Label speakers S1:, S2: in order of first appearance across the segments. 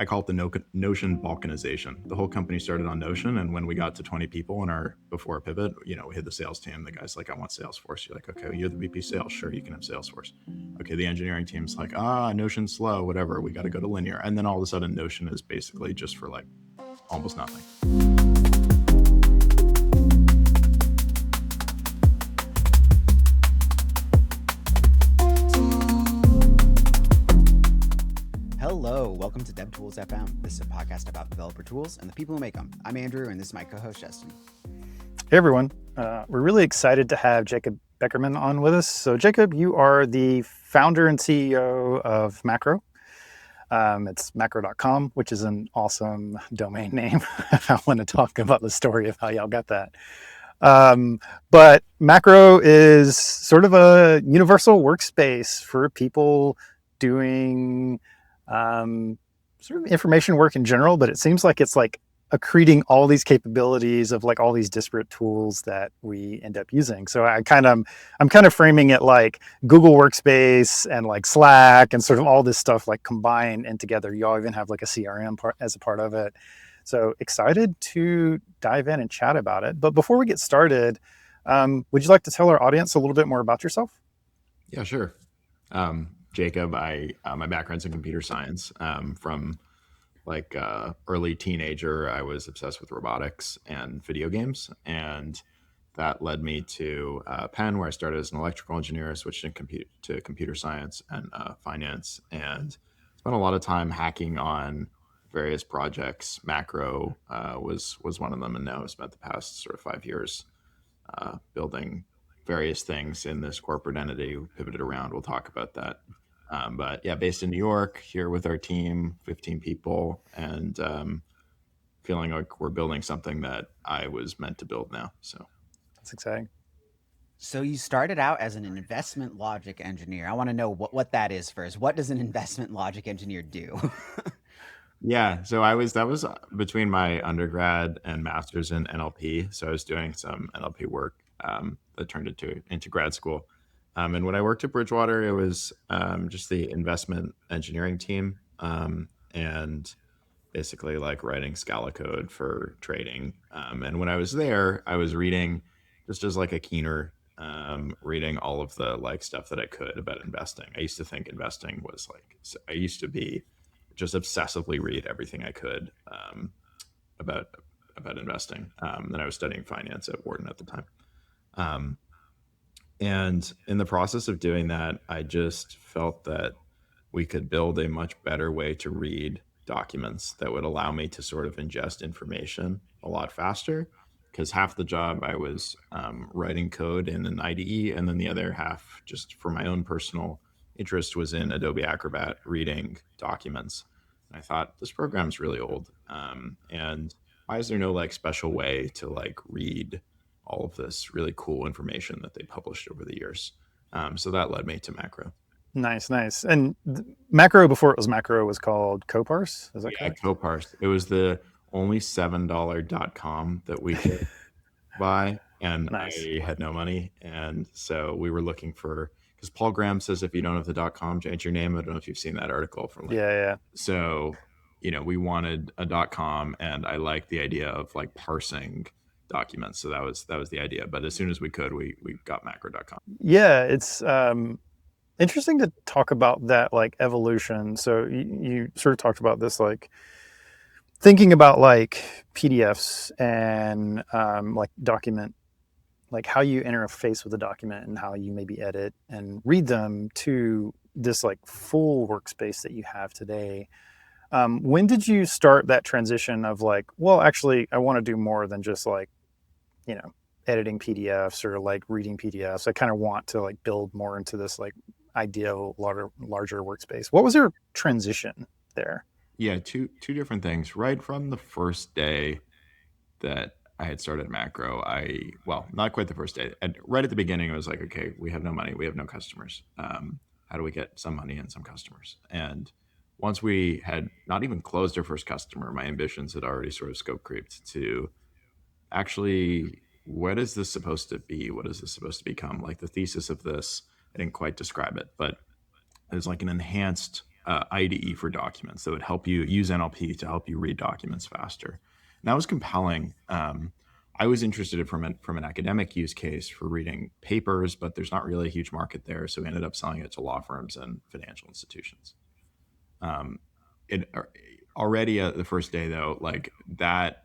S1: I call it the Notion balkanization. The whole company started on Notion, and when we got to 20 people in our before pivot, we had the sales team. The guy's like, "I want Salesforce." You're like, "Okay, you're the VP sales. Sure, you can have Salesforce." Okay, the engineering team's like, Notion's slow, whatever. We got to go to linear, and then all of a sudden, Notion is basically just for like almost nothing.
S2: Hello, welcome to devtools-fm. This is a podcast about developer tools and the people who make them. I'm Andrew, and this is my co-host, Justin.
S3: Hey, everyone. We're really excited to have Jacob Beckerman on with us. So, Jacob, you are the founder and CEO of Macro. It's macro.com, which is an awesome domain name. I want to talk about the story of how y'all got that. But Macro is sort of a universal workspace for people doing sort of information work in general, but it seems like it's like accreting all these capabilities of like all these disparate tools that we end up using. So I'm kind of framing it like Google Workspace and like Slack and sort of all this stuff like combined and together. Y'all even have like a CRM as a part of it. So excited to dive in and chat about it. But before we get started, would you like to tell our audience a little bit more about yourself?
S1: Yeah, sure. Jacob, my background's in computer science. From like early teenager, I was obsessed with robotics and video games, and that led me to Penn, where I started as an electrical engineer, switched to computer science and finance, and spent a lot of time hacking on various projects. Macro was one of them, and now I've spent the past sort of 5 years building various things in this corporate entity. We pivoted around. We'll talk about that. But yeah, based in New York, here with our team, 15 people, and feeling like we're building something that I was meant to build now. So
S3: That's exciting.
S2: So you started out as an investment logic engineer. I want to know what that is first. What does an investment logic engineer do?
S1: yeah, so that was between my undergrad and master's in NLP. So I was doing some NLP work that turned into grad school. And when I worked at Bridgewater, it was just the investment engineering team, and basically like writing Scala code for trading. And when I was there, I was reading just as like a keener, reading all of the like stuff that I could about investing. I used to think investing was like, I used to be just obsessively read everything I could about investing. And I was studying finance at Wharton at the time. And in the process of doing that, I just felt that we could build a much better way to read documents that would allow me to sort of ingest information a lot faster. Because half the job I was writing code in an IDE, and then the other half, just for my own personal interest, was in Adobe Acrobat reading documents. And I thought, this program's really old. And why is there no like special way to like read all of this really cool information that they published over the years? So that led me to Macro.
S3: Nice. And Macro, before it was Macro, was called Coparse. Is that correct?
S1: Coparse. It was the only $7 .com that we could buy, and
S3: Nice.
S1: I had no money, and so we were looking for, because Paul Graham says if you don't have the .com, change your name. I don't know if you've seen that article from
S3: Yeah.
S1: So we wanted a .com, and I liked the idea of like parsing documents, so that was the idea. But as soon as we could, we got macro.com.
S3: Yeah, it's interesting to talk about that like evolution. So you sort of talked about this like thinking about like PDFs and like document, like how you interface with a document and how you maybe edit and read them to this like full workspace that you have today. When did you start that transition of like, well, actually, I want to do more than just like, editing PDFs or like reading PDFs. I kind of want to like build more into this like ideal larger workspace. What was your transition there?
S1: Yeah, two different things. Right from the first day that I had started Macro, not quite the first day. Right at the beginning, I was like, okay, we have no money, we have no customers. How do we get some money and some customers? And once we had not even closed our first customer, my ambitions had already sort of scope creeped to actually, what is this supposed to be? What is this supposed to become? Like the thesis of this, I didn't quite describe it, but it was like an enhanced IDE for documents that would help you use NLP to help you read documents faster. And that was compelling. I was interested from an academic use case for reading papers, but there's not really a huge market there. So we ended up selling it to law firms and financial institutions. It already the first day though, like that,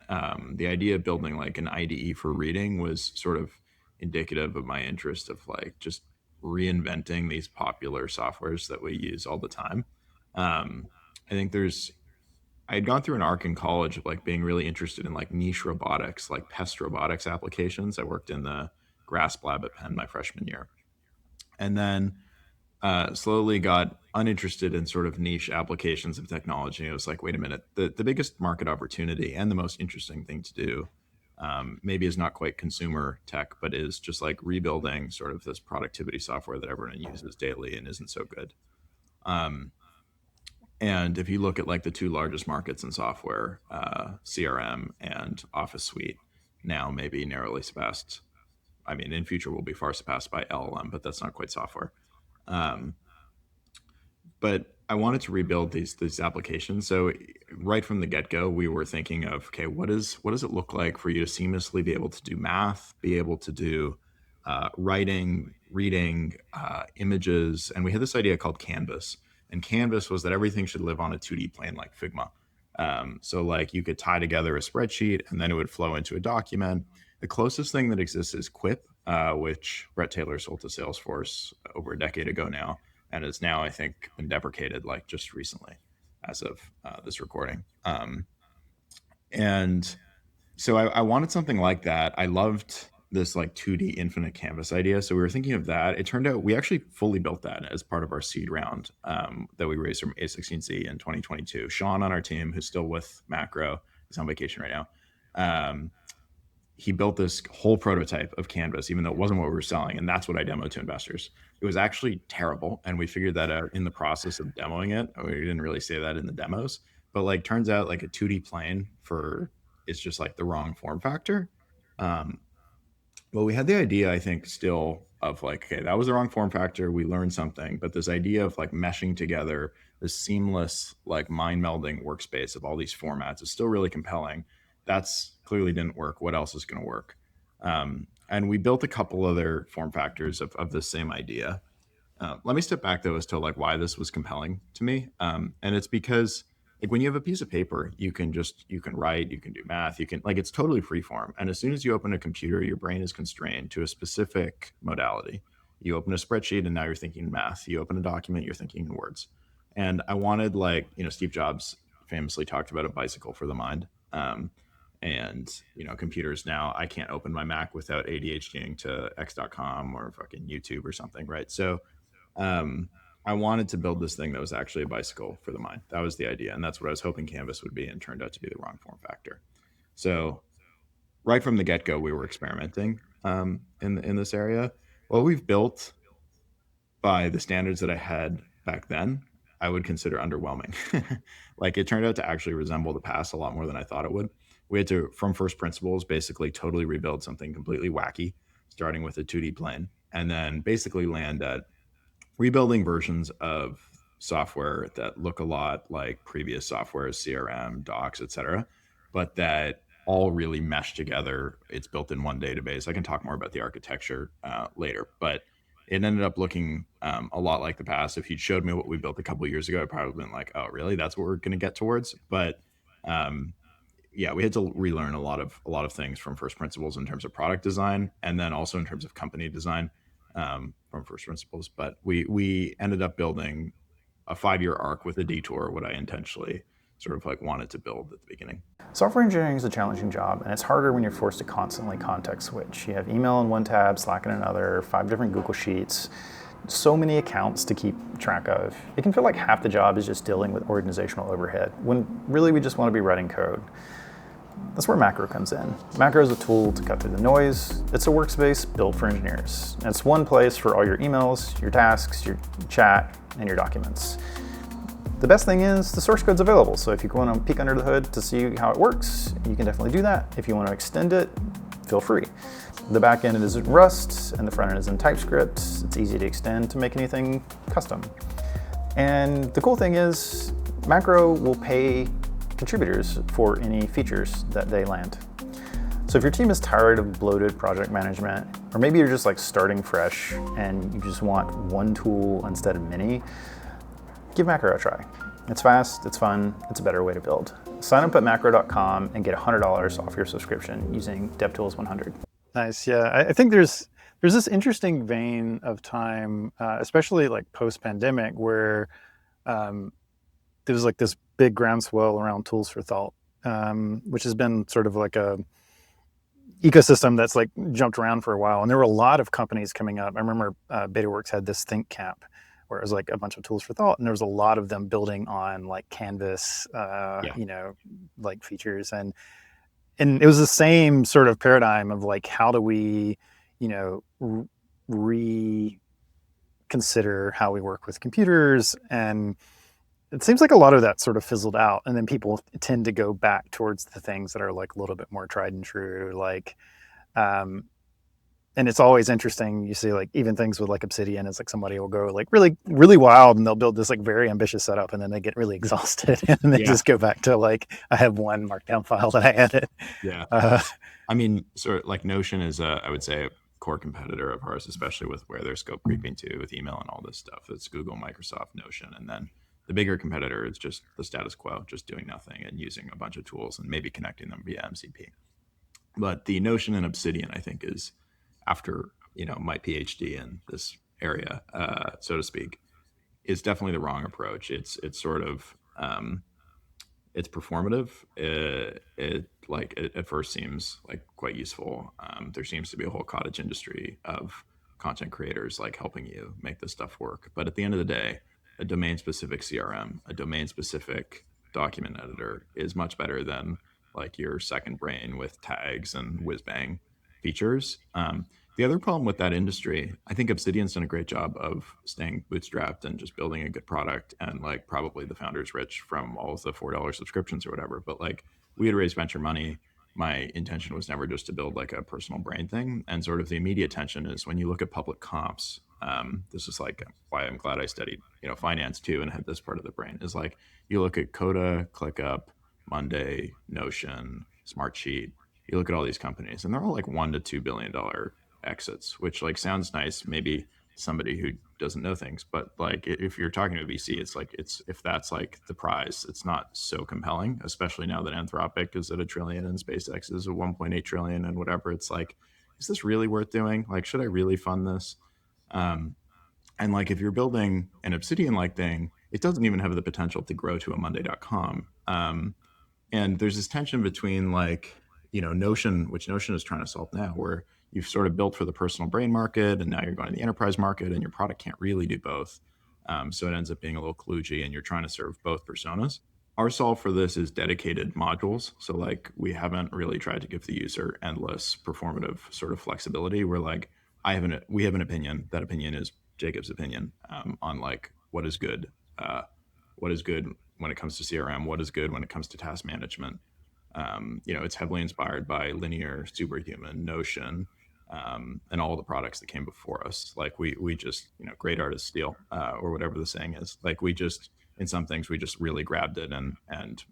S1: the idea of building like an IDE for reading was sort of indicative of my interest of like just reinventing these popular softwares that we use all the time. I think I had gone through an arc in college of like being really interested in like niche robotics, like pest robotics applications. I worked in the GRASP lab at Penn my freshman year. And then slowly got uninterested in sort of niche applications of technology. It was like, wait a minute, the biggest market opportunity and the most interesting thing to do maybe is not quite consumer tech, but is just like rebuilding sort of this productivity software that everyone uses daily and isn't so good. And if you look at like the two largest markets in software, CRM and Office Suite, now maybe narrowly surpassed. I mean, in future will be far surpassed by LLM, but that's not quite software. But I wanted to rebuild these applications. So right from the get-go, we were thinking of, okay, what does it look like for you to seamlessly be able to do math, be able to do writing, reading, images, and we had this idea called Canvas. And Canvas was that everything should live on a 2D plane like Figma. So like you could tie together a spreadsheet and then it would flow into a document. The closest thing that exists is Quip, which Brett Taylor sold to Salesforce over a decade ago now, and is now, I think, been deprecated like just recently as of this recording. And so I wanted something like that. I loved this like 2D infinite canvas idea. So we were thinking of that. It turned out we actually fully built that as part of our seed round that we raised from A16Z in 2022. Sean on our team, who's still with Macro, he's on vacation right now. He built this whole prototype of Canvas, even though it wasn't what we were selling. And that's what I demoed to investors. It was actually terrible. And we figured that out in the process of demoing it. We didn't really say that in the demos, but like turns out like a 2D plane it's just like the wrong form factor. Well, we had the idea, I think, still of like, okay, that was the wrong form factor. We learned something, but this idea of like meshing together this seamless, like mind melding workspace of all these formats is still really compelling. That's clearly didn't work. What else is going to work? And we built a couple other form factors of the same idea. Let me step back though as to like why this was compelling to me. And it's because like when you have a piece of paper, you can write, you can do math, it's totally free form. And as soon as you open a computer, your brain is constrained to a specific modality. You open a spreadsheet and now you're thinking math. You open a document, you're thinking in words. And I wanted Steve Jobs famously talked about a bicycle for the mind. And computers now, I can't open my Mac without ADHDing to x.com or fucking YouTube or something, right? So I wanted to build this thing that was actually a bicycle for the mind. That was the idea. And that's what I was hoping Canvas would be, and turned out to be the wrong form factor. So right from the get-go, we were experimenting in this area. What we've built by the standards that I had back then, I would consider underwhelming. Like it turned out to actually resemble the past a lot more than I thought it would. We had to, from first principles, basically totally rebuild something completely wacky, starting with a 2D plane, and then basically land at rebuilding versions of software that look a lot like previous software, CRM, docs, etc., but that all really mesh together. It's built in one database. I can talk more about the architecture later, but it ended up looking a lot like the past. If you'd showed me what we built a couple of years ago, I'd probably been like, oh, really? That's what we're going to get towards? But yeah, we had to relearn a lot of things from first principles in terms of product design, and then also in terms of company design from first principles. But we ended up building a 5-year arc with a detour, what I intentionally sort of like wanted to build at the beginning.
S3: Software engineering is a challenging job, and it's harder when you're forced to constantly context switch. You have email in one tab, Slack in another, 5 different Google Sheets, so many accounts to keep track of. It can feel like half the job is just dealing with organizational overhead, when really we just want to be writing code. That's where Macro comes in. Macro is a tool to cut through the noise. It's a workspace built for engineers. And it's one place for all your emails, your tasks, your chat, and your documents. The best thing is the source code's available, so if you want to peek under the hood to see how it works, you can definitely do that. If you want to extend it, feel free. The back end is in Rust, and the front end is in TypeScript. It's easy to extend to make anything custom. And the cool thing is, Macro will pay contributors for any features that they land. So if your team is tired of bloated project management, or maybe you're just like starting fresh and you just want one tool instead of many, give Macro a try. It's fast, it's fun, it's a better way to build. Sign up at macro.com and get $100 off your subscription using devtools-100. Nice, yeah. I think there's this interesting vein of time, especially like post-pandemic, where there was like this big groundswell around tools for thought, which has been sort of like a ecosystem that's like jumped around for a while. And there were a lot of companies coming up. I remember BetaWorks had this think camp where it was like a bunch of tools for thought, and there was a lot of them building on like Canvas, like features, and it was the same sort of paradigm of like, how do we, reconsider how we work with computers. And it seems like a lot of that sort of fizzled out, and then people tend to go back towards the things that are like a little bit more tried and true, like and it's always interesting. You see like even things with like Obsidian, it's like somebody will go like really, really wild, and they'll build this like very ambitious setup, and then they get really exhausted and they just go back to like, I have one markdown file that I edit.
S1: Yeah. I mean, sort of like Notion is I would say a core competitor of ours, especially with where their scope creeping to with email and all this stuff. It's Google, Microsoft, Notion, and then the bigger competitor is just the status quo, just doing nothing and using a bunch of tools and maybe connecting them via MCP. But the Notion and Obsidian, I think, is, after my PhD in this area, so to speak, is definitely the wrong approach. It's sort of it's performative. It at first seems like quite useful. There seems to be a whole cottage industry of content creators like helping you make this stuff work. But at the end of the day, a domain-specific CRM, a domain-specific document editor is much better than like your second brain with tags and whiz-bang features. The other problem with that industry, I think Obsidian's done a great job of staying bootstrapped and just building a good product. And like probably the founder's rich from all of the $4 subscriptions or whatever. But like we had raised venture money. My intention was never just to build like a personal brain thing. And sort of the immediate tension is when you look at public comps, this is like why I'm glad I studied, finance too, and had this part of the brain, is like you look at Coda, ClickUp, Monday, Notion, Smartsheet. You look at all these companies, and they're all like $1 to $2 billion exits, which like sounds nice, maybe somebody who doesn't know things, but like if you're talking to a VC, it's like if that's like the prize, it's not so compelling, especially now that Anthropic is at $1 trillion and SpaceX is at 1.8 trillion and whatever. It's like, is this really worth doing? Like, should I really fund this? And like if you're building an Obsidian like thing, it doesn't even have the potential to grow to a Monday.com. And there's this tension between like, Notion, which Notion is trying to solve now, where you've sort of built for the personal brain market, and now you're going to the enterprise market, and your product can't really do both. So it ends up being a little kludgy, and you're trying to serve both personas. Our solve for this is dedicated modules. So like we haven't really tried to give the user endless performative sort of flexibility. We're like, we have an opinion. That opinion is Jacob's opinion on like what is good when it comes to CRM, what is good when it comes to task management. It's heavily inspired by Linear, Superhuman, Notion, and all the products that came before us. Like we just, great artists steal, or whatever the saying is. Like we just, in some things, we just really grabbed it, and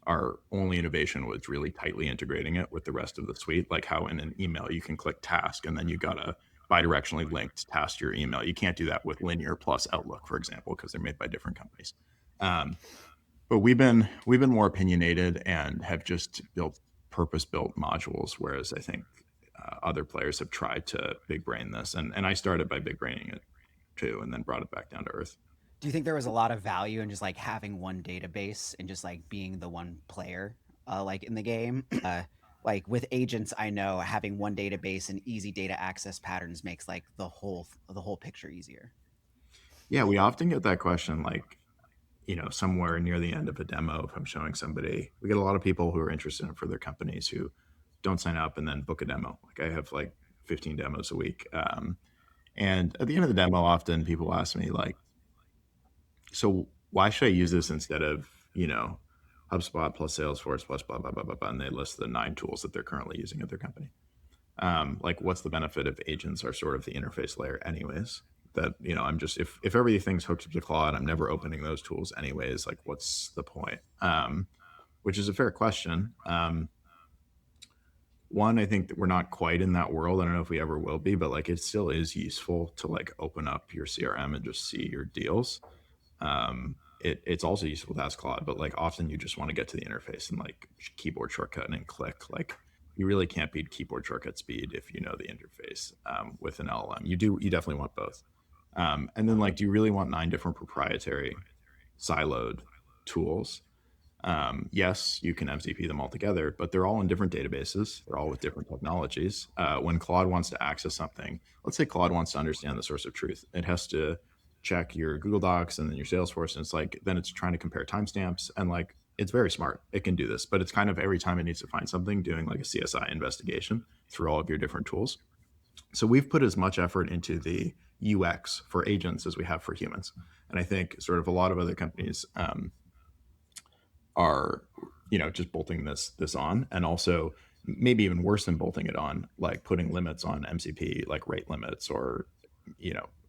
S1: our only innovation was really tightly integrating it with the rest of the suite. Like how in an email you can click task, and then you got a bidirectionally linked task to your email. You can't do that with Linear plus Outlook, for example, because they're made by different companies. But we've been more opinionated and have just built purpose-built modules, whereas I think other players have tried to big brain this, and I started by big braining it too, and then brought it back down to earth.
S2: Do you think there was a lot of value in just like having one database and just like being the one player, like in the game? Like with agents, I know having one database and easy data access patterns makes like the whole picture easier.
S1: Yeah, we often get that question, like, somewhere near the end of a demo, if I'm showing somebody, we get a lot of people who are interested in for their companies who don't sign up and then book a demo. Like I have like 15 demos a week. And at the end of the demo, often people ask me like, so why should I use this instead of, HubSpot plus Salesforce plus blah, blah, blah, blah, blah. And they list the 9 tools that they're currently using at their company. Like what's the benefit if agents are sort of the interface layer anyways? that, I'm just, if everything's hooked up to Claude, I'm never opening those tools anyways. Like, what's the point? Which is a fair question. One, I think that we're not quite in that world. I don't know if we ever will be, but like it still is useful to like open up your CRM and just see your deals. It's also useful to ask Claude, but like often you just want to get to the interface and like keyboard shortcut and click. Like you really can't beat keyboard shortcut speed if you know the interface with an LLM. You definitely want both. And then like, do you really want 9 different proprietary siloed tools? Yes, you can MCP them all together, but they're all in different databases. They're all with different technologies. When Claude wants to access something, let's say Claude wants to understand the source of truth, it has to check your Google Docs and then your Salesforce, and it's like then it's trying to compare timestamps, and like it's very smart. It can do this, but it's kind of every time it needs to find something, doing like a CSI investigation through all of your different tools. So we've put as much effort into the UX for agents as we have for humans, and I think sort of a lot of other companies are just bolting this on, and also maybe even worse than bolting it on, like putting limits on MCP, like rate limits, or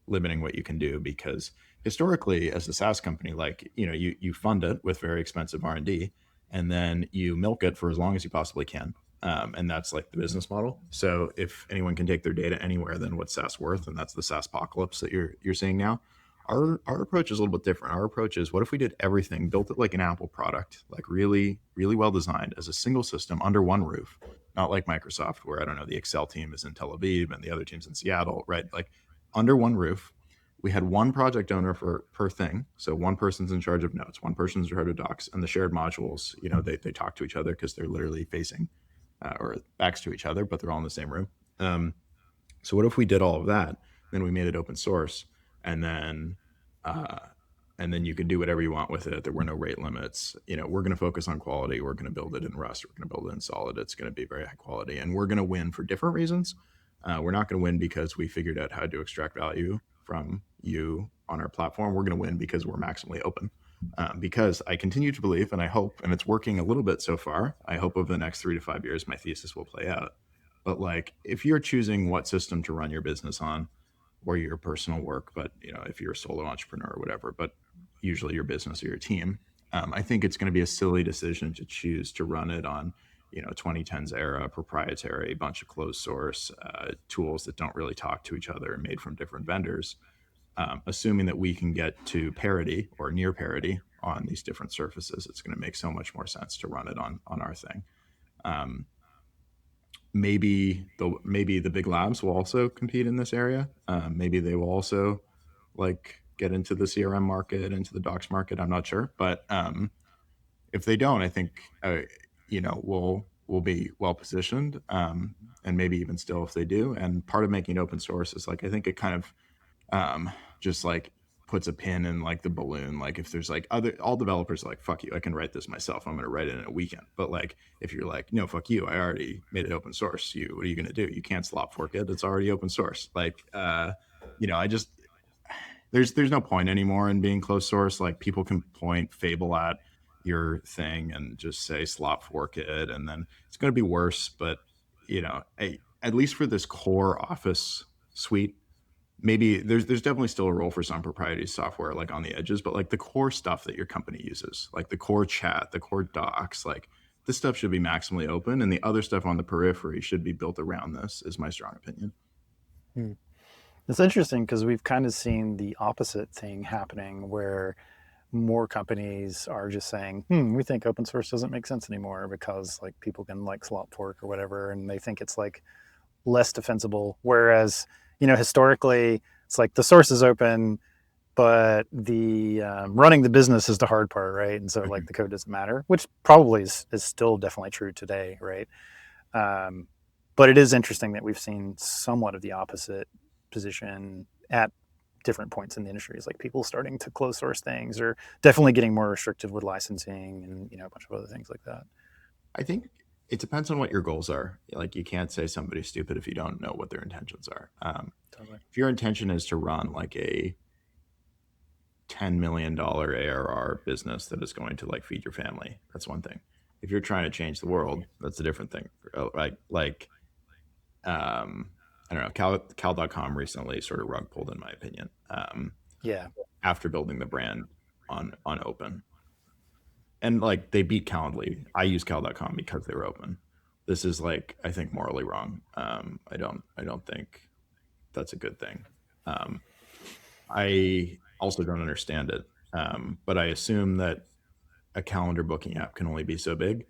S1: limiting what you can do, because historically as a SaaS company, like you fund it with very expensive R&D, and then you milk it for as long as you possibly can. And that's like the business model. So if anyone can take their data anywhere, then what's SaaS worth? And that's the SaaS apocalypse that you're seeing now. Our approach is a little bit different. Our approach is, what if we did everything, built it like an Apple product, like really, really well designed as a single system under one roof, not like Microsoft, where I don't know, the Excel team is in Tel Aviv and the other team's in Seattle, right? Like under one roof, we had one project owner for per thing. So one person's in charge of notes, one person's in charge of docs, and the shared modules, they talk to each other because they're literally facing or backs to each other, but they're all in the same room. So what if we did all of that? Then we made it open source, and then uh, and then you can do whatever you want with it. There were no rate limits. We're going to focus on quality. We're going to build it in Rust. We're going to build it in Solid. It's going to be very high quality, and we're going to win for different reasons. We're not going to win because we figured out how to extract value from you on our platform. We're going to win because we're maximally open. Because I continue to believe, and I hope, and it's working a little bit so far, I hope over the next 3 to 5 years, my thesis will play out. But like, if you're choosing what system to run your business on, or your personal work, but if you're a solo entrepreneur or whatever, but usually your business or your team, I think it's going to be a silly decision to choose to run it on 2010s era proprietary bunch of closed source tools that don't really talk to each other and made from different vendors, assuming that we can get to parity or near parity on these different surfaces. It's going to make so much more sense to run it on our thing. Maybe the big labs will also compete in this area. Maybe they will also like get into the CRM market, into the docs market. I'm not sure, but if they don't, I think we'll be well positioned, and maybe even still if they do. And part of making it open source is like, I think it kind of just like puts a pin in like the balloon. Like if there's like all developers are like, fuck you, I can write this myself, I'm going to write it in a weekend. But like if you're like, no, fuck you, I already made it open source, what are you going to do? You can't slop fork it, it's already open source. Like I just, there's no point anymore in being closed source. Like people can point Fable at your thing and just say slop fork it, and then it's going to be worse. But at least for this core Office suite, maybe there's definitely still a role for some proprietary software like on the edges, but like the core stuff that your company uses, like the core chat, the core docs, like this stuff should be maximally open, and the other stuff on the periphery should be built around this, is my strong opinion.
S3: It's interesting because we've kind of seen the opposite thing happening, where more companies are just saying, we think open source doesn't make sense anymore because like people can like slop fork or whatever, and they think it's like less defensible. Whereas, historically it's like the source is open, but the running the business is the hard part, right? And so like the code doesn't matter, which probably is still definitely true today, right? But it is interesting that we've seen somewhat of the opposite position at different points in the industry. It's like people starting to close source things, or definitely getting more restrictive with licensing, and a bunch of other things like that.
S1: I think it depends on what your goals are. Like you can't say somebody's stupid if you don't know what their intentions are.
S3: Totally.
S1: If your intention is to run like a $10 million ARR business that is going to like feed your family, that's one thing. If you're trying to change the world, that's a different thing. I don't know, Cal.com recently sort of rug pulled, in my opinion,
S3: Yeah.
S1: after building the brand on open. And like they beat Calendly. I use Cal.com because they were open. This is like, I think, morally wrong. I don't think that's a good thing. Um, I also don't understand it. But I assume that a calendar booking app can only be so big,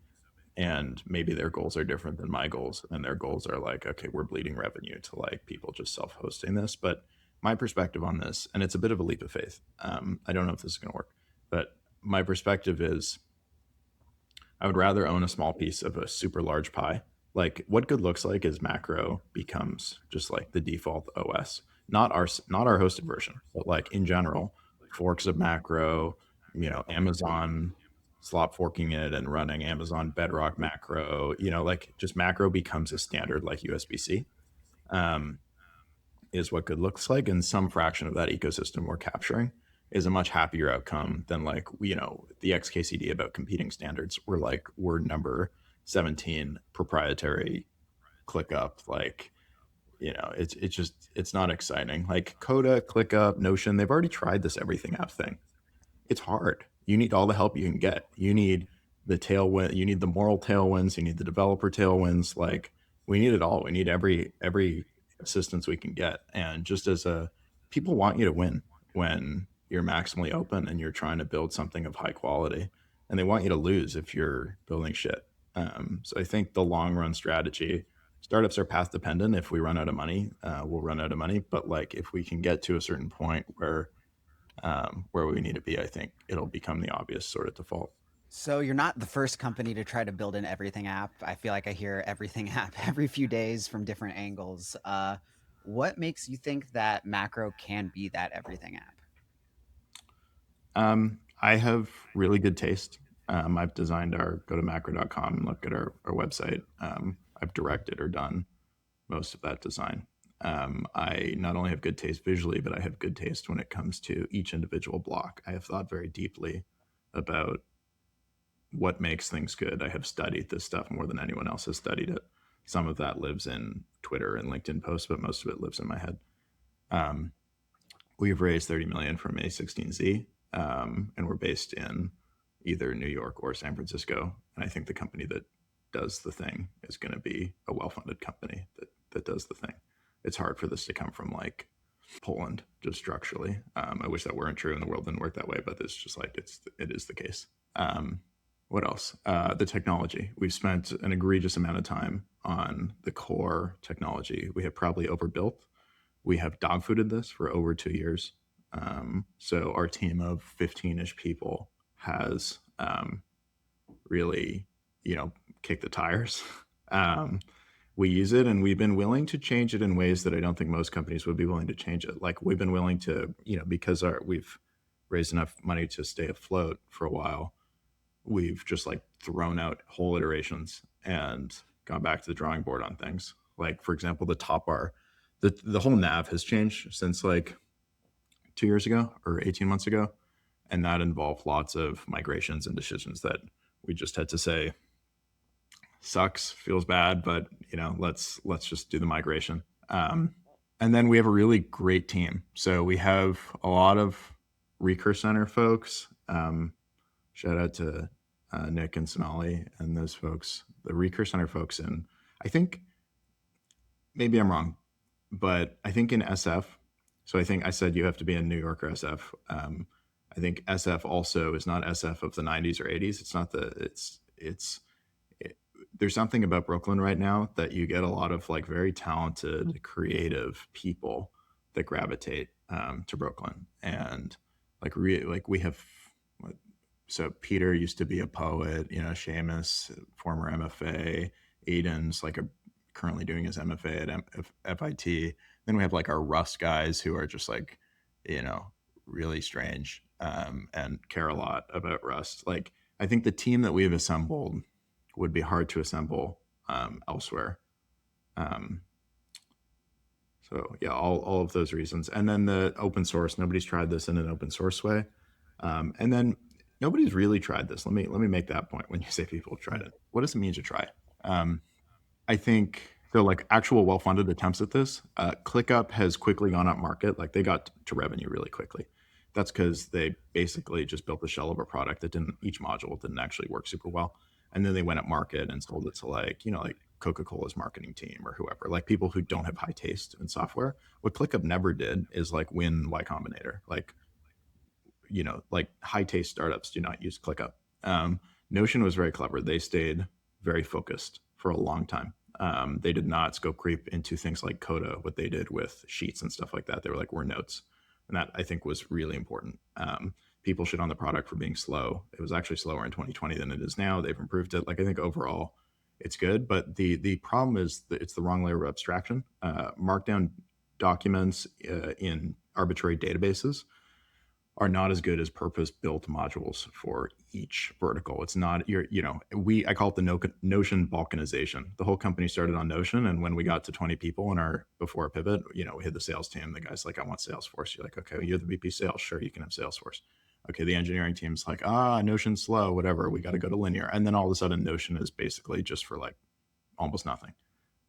S1: and maybe their goals are different than my goals, and their goals are like, okay, we're bleeding revenue to like people just self-hosting this. But my perspective on this, and it's a bit of a leap of faith, I don't know if this is going to work, but my perspective is I would rather own a small piece of a super large pie. Like what good looks like is macro becomes just like the default OS, not our hosted version, but like in general, forks of macro, Amazon slop forking it and running Amazon Bedrock macro, like just macro becomes a standard like USB-C. Um, is what good looks like, and some fraction of that ecosystem we're capturing is a much happier outcome than like the XKCD about competing standards. We're number 17 proprietary ClickUp. Like it's not exciting. Like Coda, ClickUp, Notion, they've already tried this everything app thing. It's hard. You need all the help you can get. You need the tailwind. You need the moral tailwinds. You need the developer tailwinds. Like we need it all. We need every assistance we can get. And just as a people want you to win when you're maximally open and you're trying to build something of high quality, and they want you to lose if you're building shit. So I think the long run strategy. Startups are path dependent. If we run out of money, we'll run out of money. But like if we can get to a certain point where we need to be, I think it'll become the obvious sort of default.
S2: So you're not the first company to try to build an everything app. I feel like I hear everything app every few days from different angles. What makes you think that macro can be that everything app?
S1: I have really good taste. I've designed our go to macro.com and look at our website. I've directed or done most of that design. I not only have good taste visually, but I have good taste when it comes to each individual block. I have thought very deeply about what makes things good. I have studied this stuff more than anyone else has studied it. Some of that lives in Twitter and LinkedIn posts, but most of it lives in my head. Um, we've raised 30 million from A16Z, and we're based in either New York or San Francisco. And I think the company that does the thing is going to be a well-funded company that does the thing. It's hard for this to come from like Poland, just structurally. I wish that weren't true and the world didn't work that way, but it's just like it is the case. What else? The technology. We've spent an egregious amount of time on the core technology. We have probably overbuilt. We have dogfooded this for over 2 years. So our team of 15-ish people has really, kicked the tires. We use it, and we've been willing to change it in ways that I don't think most companies would be willing to change it. Like we've been willing to, because we've raised enough money to stay afloat for a while. We've just like thrown out whole iterations and gone back to the drawing board on things. Like for example, the top bar, the whole nav has changed since like 2 years ago or 18 months ago, and that involved lots of migrations and decisions that we just had to say sucks, feels bad, but let's just do the migration. And then we have a really great team. So we have a lot of Recurse Center folks. Shout out to Nick and Sonali and those folks, the Recurse Center folks. And I think maybe I'm wrong, but I think in SF, so I think I said you have to be in New York or SF. I think SF also is not SF of the 90s or 80s. It's not there's something about Brooklyn right now that you get a lot of like very talented, creative people that gravitate to Brooklyn. And like we have, so Peter used to be a poet, Seamus, former MFA, Aiden's like currently doing his MFA at FIT. Then we have like our Rust guys who are just like, really strange and care a lot about Rust. Like I think the team that we've assembled would be hard to assemble elsewhere. So yeah, all of those reasons. And then the open source, nobody's tried this in an open source way. And then nobody's really tried this. Let me make that point. When you say people tried it, what does it mean to try? I think So like actual well-funded attempts at this, ClickUp has quickly gone up market. Like they got to revenue really quickly. That's because they basically just built a shell of a product that didn't, each module didn't actually work super well. And then they went up market and sold it to like, like Coca-Cola's marketing team or whoever, like people who don't have high taste in software. What ClickUp never did is like win Y Combinator. Like, like high taste startups do not use ClickUp. Notion was very clever. They stayed very focused for a long time. They did not scope creep into things like Coda, what they did with sheets and stuff like that. They were like, we're notes. And that I think was really important. People shit on the product for being slow. It was actually slower in 2020 than it is now. They've improved it. Like I think overall it's good, but the problem is that it's the wrong layer of abstraction. Markdown documents in arbitrary databases are not as good as purpose-built modules for each vertical. It's not I call it the Notion balkanization. The whole company started on Notion, and when we got to 20 people in our before our pivot, we hit the sales team. The guy's like, "I want Salesforce." You're like, "Okay, you're the VP sales. Sure, you can have Salesforce." Okay, the engineering team's like, Notion's slow, whatever. We got to go to linear, and then all of a sudden, Notion is basically just for like almost nothing.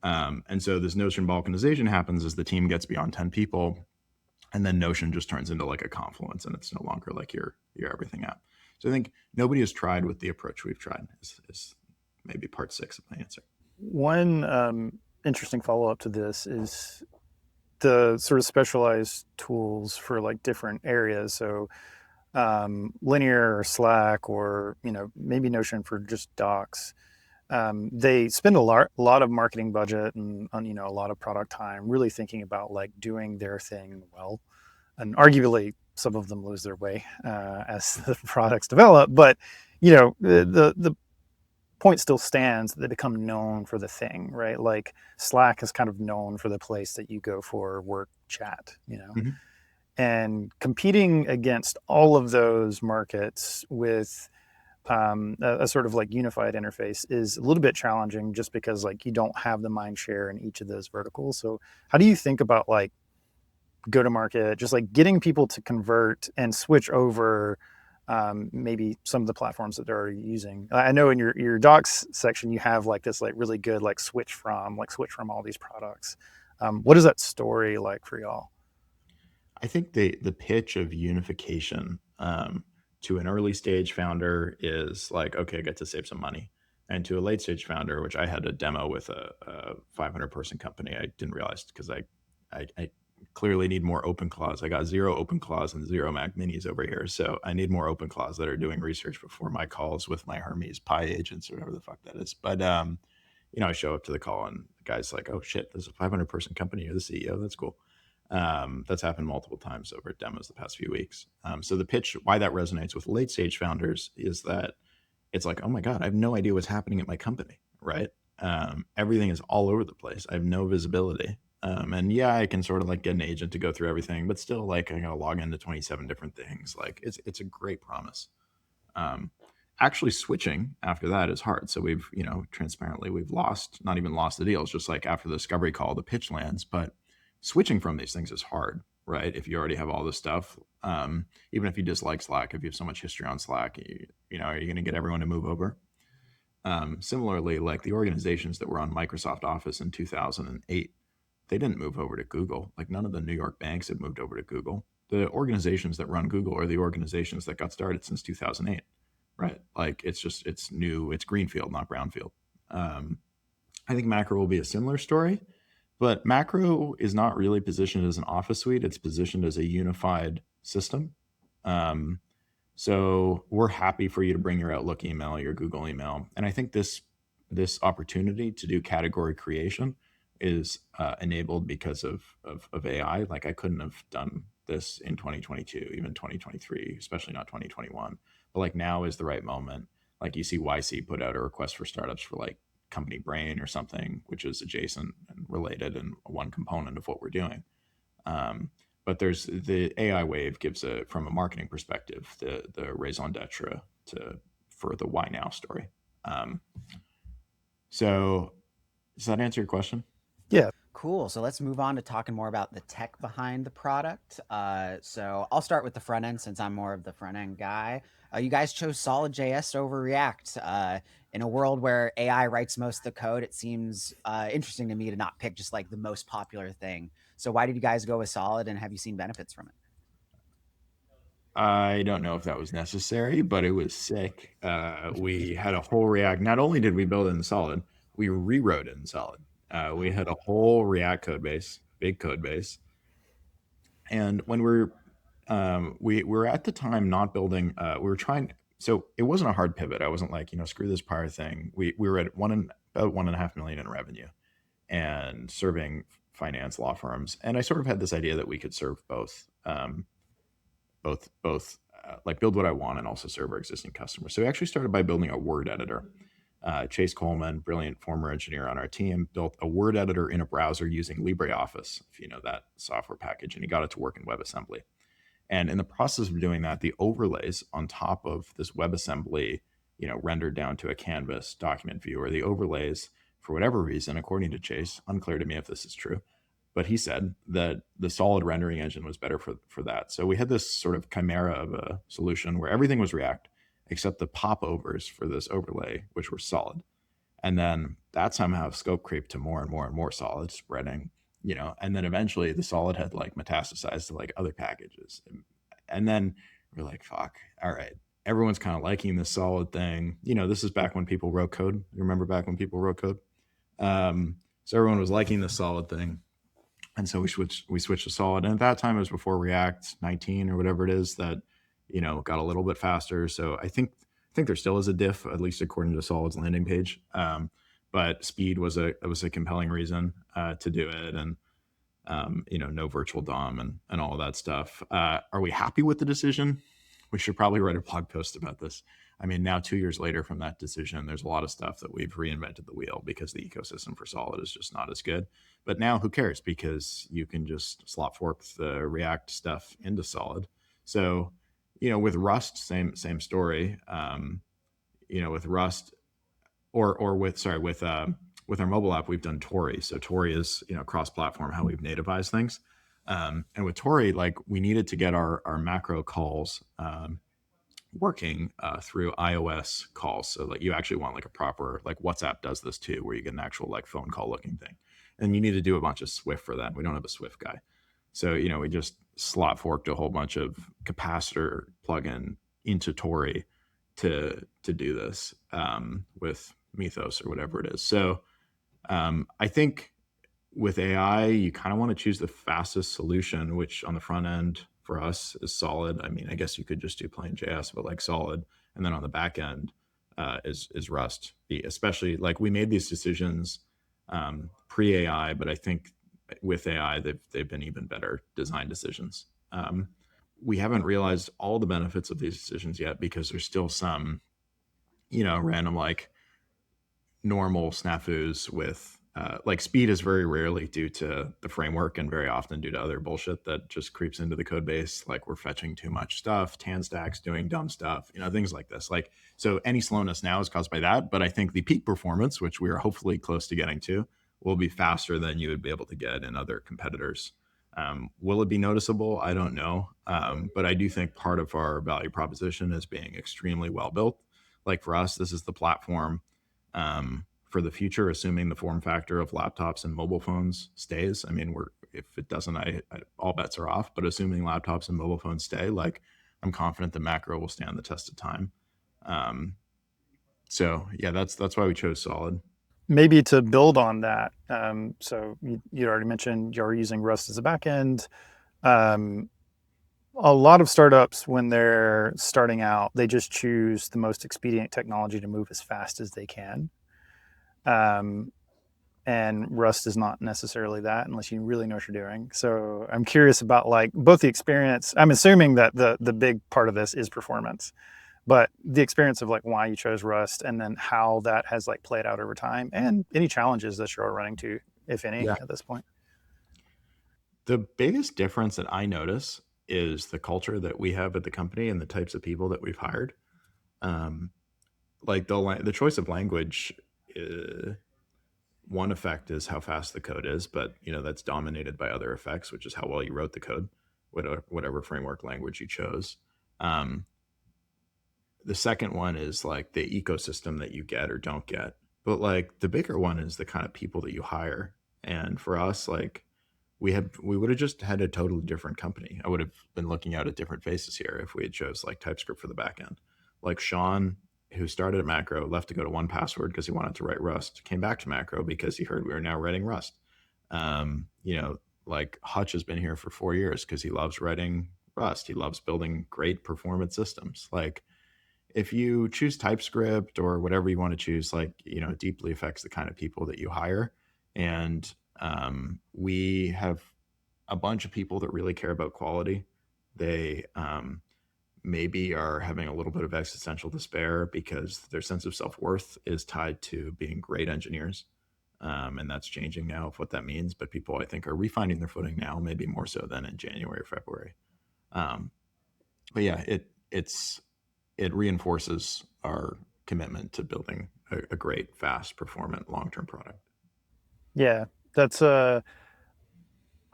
S1: And so this Notion balkanization happens as the team gets beyond 10 people, and then Notion just turns into like a Confluence, and it's no longer like your everything app. So I think nobody has tried with the approach we've tried. Is maybe part 6 of my answer.
S3: One interesting follow-up to this is the sort of specialized tools for like different areas. So Linear or Slack or maybe Notion for just docs. They spend a lot of marketing budget and a lot of product time really thinking about like doing their thing well, and arguably some of them lose their way as the products develop. But the point still stands that they become known for the thing, right? Like Slack is kind of known for the place that you go for work chat,
S1: Mm-hmm.
S3: and competing against all of those markets with a sort of like unified interface is a little bit challenging just because like you don't have the mind share in each of those verticals. So how do you think about like go to market, just like getting people to convert and switch over maybe some of the platforms that they're already using? I know in your docs section, you have like this like really good like switch from all these products. What is that story like for y'all?
S1: I think the pitch of unification to an early stage founder is like, okay, I get to save some money. And to a late stage founder, which I had a demo with a 500 person company, I didn't realize because I clearly need more open claws. I got 0 open claws and 0 Mac minis over here. So I need more open claws that are doing research before my calls with my Hermes Pi agents or whatever the fuck that is. But, I show up to the call and the guy's like, oh shit, there's a 500 person company. You're the CEO. That's cool. That's happened multiple times over demos the past few weeks. So the pitch, why that resonates with late stage founders is that it's like, oh my God, I have no idea what's happening at my company, right? Everything is all over the place. I have no visibility. And yeah, I can sort of like get an agent to go through everything, but still like I gotta log into 27 different things. Like it's a great promise. Um, Actually switching after that is hard. So we've, transparently, we've not even lost the deals, just like after the discovery call, the pitch lands. But switching from these things is hard, right? If you already have all this stuff, even if you dislike Slack, if you have so much history on Slack, are you going to get everyone to move over? Similarly, like the organizations that were on Microsoft Office in 2008, they didn't move over to Google. Like none of the New York banks have moved over to Google. The organizations that run Google are the organizations that got started since 2008, right? Like it's new, it's greenfield, not brownfield. I think Macro will be a similar story, but Macro is not really positioned as an office suite. It's positioned as a unified system. Um, so we're happy for you to bring your Outlook email, your Google email, and I think this opportunity to do category creation is enabled because of AI. Like I couldn't have done this in 2022, even 2023, especially not 2021. But like now is the right moment. Like you see YC put out a request for startups for like company brain or something, which is adjacent and related and one component of what we're doing. Um, but there's the AI wave gives from a marketing perspective the raison d'etre for the why now story. Um, so does that answer your question?
S3: Yeah.
S2: Cool. So let's move on to talking more about the tech behind the product. So I'll start with the front end since I'm more of the front end guy. You guys chose SolidJS over React. in a world where AI writes most of the code, it seems interesting to me to not pick just like the most popular thing. So why did you guys go with Solid, and have you seen benefits from it?
S1: I don't know if that was necessary, but it was sick. We had a whole React. Not only did we build it in Solid, we rewrote it in Solid. We had a whole React code base, big code base. And when we were at the time not building, we were trying. So it wasn't a hard pivot. I wasn't like, screw this prior thing. We were at about 1.5 million in revenue and serving finance law firms. And I sort of had this idea that we could serve both. Like build what I want and also serve our existing customers. So we actually started by building a Word editor. Chase Coleman, brilliant former engineer on our team, built a Word editor in a browser using LibreOffice, if you know that software package, and he got it to work in WebAssembly. And in the process of doing that, the overlays on top of this WebAssembly, rendered down to a canvas document viewer, the overlays, for whatever reason, according to Chase, unclear to me if this is true, but he said that the solid rendering engine was better for that. So we had this sort of chimera of a solution where everything was React except the popovers for this overlay, which were solid. And then that somehow scope creeped to more and more and more solid, spreading, and then eventually the solid had like metastasized to like other packages. And then we're like, fuck, all right. Everyone's kind of liking this solid thing. This is back when people wrote code. You remember back when people wrote code? So everyone was liking the solid thing, and so we switched to solid. And at that time it was before React 19 or whatever it is that got a little bit faster. So I think there still is a diff, at least according to Solid's landing page. But speed was a compelling reason to do it, and no virtual DOM and all of that stuff. Are we happy with the decision? We should probably write a blog post about this. I mean, now 2 years later from that decision, there's a lot of stuff that we've reinvented the wheel because the ecosystem for Solid is just not as good. But now who cares? Because you can just slot fork the React stuff into Solid. So, with Rust, same story. With Rust, or with our mobile app, we've done Tori. So Tori is cross-platform, how we've nativized things. And with Tori, like we needed to get our macro calls working through iOS calls. So like you actually want like a proper, like WhatsApp does this too, where you get an actual like phone call looking thing. And you need to do a bunch of Swift for that. We don't have a Swift guy. So, we just slot forked a whole bunch of capacitor plugin into Tori to do this with Mythos or whatever it is. So I think with AI, you kind of want to choose the fastest solution, which on the front end for us is Solid. I mean, I guess you could just do plain JS, but like Solid. And then on the back end is Rust. Especially like we made these decisions pre AI, but I think with AI, they've been even better design decisions. We haven't realized all the benefits of these decisions yet because there's still some, random like normal snafus with like speed is very rarely due to the framework and very often due to other bullshit that just creeps into the code base. Like we're fetching too much stuff, TanStack's doing dumb stuff, things like this. Like, so any slowness now is caused by that. But I think the peak performance, which we are hopefully close to getting to, will be faster than you would be able to get in other competitors. Will it be noticeable? I don't know. But I do think part of our value proposition is being extremely well built. Like for us, this is the platform for the future, assuming the form factor of laptops and mobile phones stays. I mean, if it doesn't, all bets are off. But assuming laptops and mobile phones stay, like I'm confident the macro will stand the test of time. So yeah, that's why we chose Solid.
S3: Maybe to build on that, so you already mentioned you're using Rust as a backend. A lot of startups, when they're starting out, they just choose the most expedient technology to move as fast as they can. And Rust is not necessarily that unless you really know what you're doing. So I'm curious about like both the experience. I'm assuming that the big part of this is performance, but the experience of like why you chose Rust and then how that has like played out over time and any challenges that you're running to, if any,
S1: Yeah.
S3: at this point.
S1: The biggest difference that I notice is the culture that we have at the company and the types of people that we've hired. Like the choice of language, one effect is how fast the code is, but that's dominated by other effects, which is how well you wrote the code, whatever framework language you chose. the second one is like the ecosystem that you get or don't get. But like the bigger one is the kind of people that you hire. And for us, like we would have just had a totally different company. I would have been looking out at different faces here if we had chose like TypeScript for the back end. Like Sean, who started at Macro, left to go to 1Password because he wanted to write Rust, came back to Macro because he heard we were now writing Rust. You know, like Hutch has been here for 4 years because he loves writing Rust. He loves building great performance systems. Like if you choose TypeScript or whatever you want to choose, like, you know, it deeply affects the kind of people that you hire. And we have a bunch of people that really care about quality. They maybe are having a little bit of existential despair because their sense of self-worth is tied to being great engineers. And that's changing now of what that means. But people, I think, are refinding their footing now, maybe more so than in January or February. Um, but yeah, it reinforces our commitment to building a great, fast, performant, long-term product.
S3: Yeah, that's I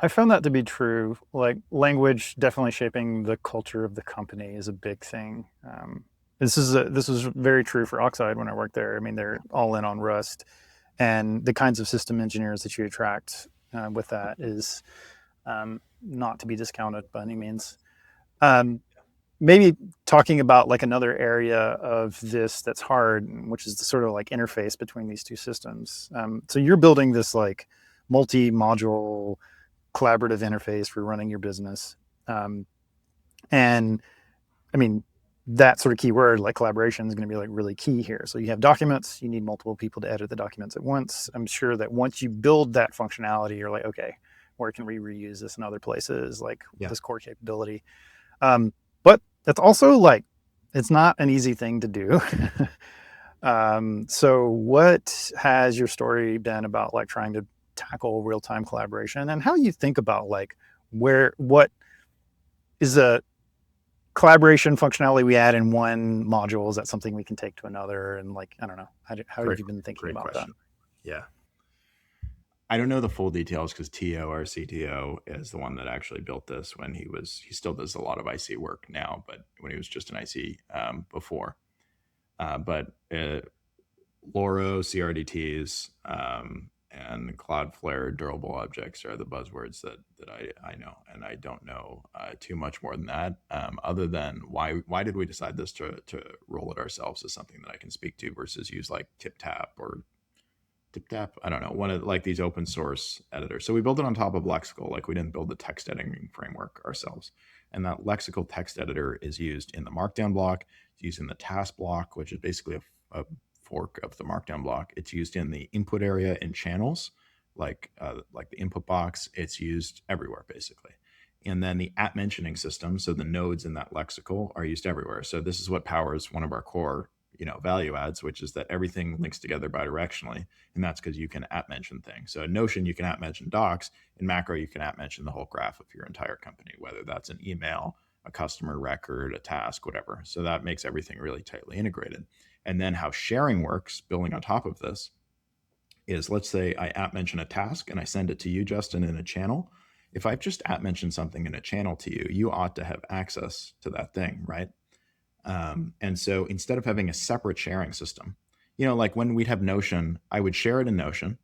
S3: found that to be true. Like language definitely shaping the culture of the company is a big thing. This was very true for Oxide when I worked there. I mean, they're all in on Rust, and the kinds of system engineers that you attract with that is not to be discounted by any means. Um, Maybe talking about like another area of this that's hard, which is the sort of like interface between these two systems. So you're building this like multi-module collaborative interface for running your business. And I mean, that sort of keyword like collaboration is going to be like really key here. So you have documents, you need multiple people to edit the documents at once. I'm sure that once you build that functionality, you're like, okay, where can we reuse this in other places, like
S1: Yeah.
S3: this core capability? But that's also like, it's not an easy thing to do. So what has your story been about like trying to tackle real-time collaboration, and how you think about like what is a collaboration functionality we add in one module? Is that something we can take to another? And like, I don't know, how have you been thinking about
S1: Question. Yeah. I don't know the full details because Tio, our CTO, is the one that actually built this when he still does a lot of IC work now, but when he was just an IC before. But Loro, CRDTs, and Cloudflare durable objects are the buzzwords that I know, and I don't know too much more than that. Other than why did we decide this to roll it ourselves is something that I can speak to versus use like TipTap or TipTap. I don't know, one of like these open source editors. So we built it on top of Lexical. Like we didn't build the text editing framework ourselves. And that Lexical text editor is used in the Markdown block. It's used in the task block, which is basically a fork of the Markdown block. It's used in the input area in channels, like the input box. It's used everywhere basically. And then the at mentioning system, so the nodes in that lexical are used everywhere. So this is what powers one of our core, value adds, which is that everything links together bidirectionally, and that's because you can at mention things. So in Notion, you can at mention docs. In Macro, you can at mention the whole graph of your entire company, whether that's an email, a customer record, a task, whatever. So that makes everything really tightly integrated. And then how sharing works, building on top of this, is let's say I at mention a task and I send it to you, Justin, in a channel. If I've just at mentioned something in a channel to you, you ought to have access to that thing, right? And so instead of having a separate sharing system, like when we'd have Notion, I would share it in Notion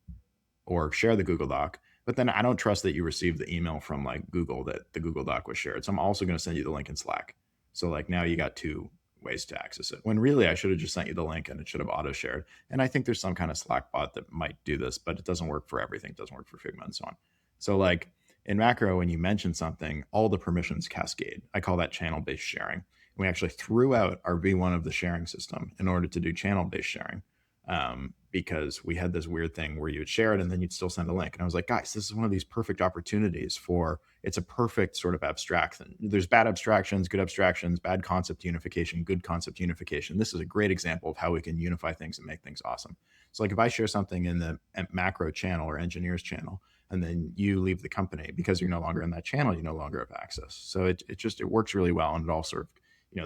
S1: or share the Google Doc, but then I don't trust that you received the email from like Google that the Google Doc was shared. So I'm also going to send you the link in Slack. So like now you got two ways to access it, when really I should have just sent you the link and it should have auto shared. And I think there's some kind of Slack bot that might do this, but it doesn't work for everything. It doesn't work for Figma and so on. So like in Macro, when you mention something, all the permissions cascade. I call that channel-based sharing. We actually threw out our V1 of the sharing system in order to do channel-based sharing, because we had this weird thing where you would share it and then you'd still send a link. And I was like, guys, this is one of these perfect opportunities for, it's a perfect sort of abstraction. There's bad abstractions, bad concept unification, good concept unification. This is a great example of how we can unify things and make things awesome. So like if I share something in the Macro channel or engineers channel, and then you leave the company because you're no longer in that channel, you no longer have access. So it works really well. And it all sort of,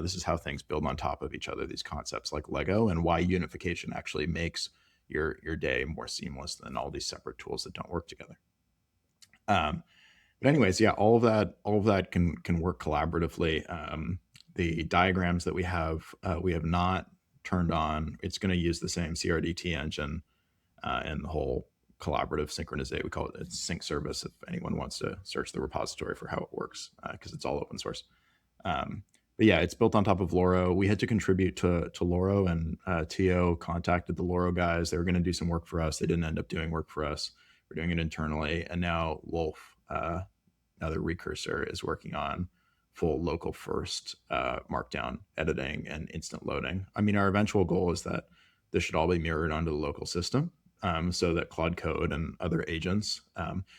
S1: this is how things build on top of each other, these concepts like Lego, and why unification actually makes your day more seamless than all these separate tools that don't work together. But anyways, yeah, all of that can work collaboratively. the diagrams that we have not turned on. It's going to use the same CRDT engine and the whole collaborative synchronization. We call it a sync service if anyone wants to search the repository for how it works, because it's all open source. But yeah, it's built on top of Loro. We had to contribute to Loro, and TO contacted the Loro guys. They were going to do some work for us. They didn't end up doing work for us. We're doing it internally. And now Wolf, another recursor, is working on full local first markdown editing and instant loading. I mean, our eventual goal is that this should all be mirrored onto the local system. So that Claude Code and other agents,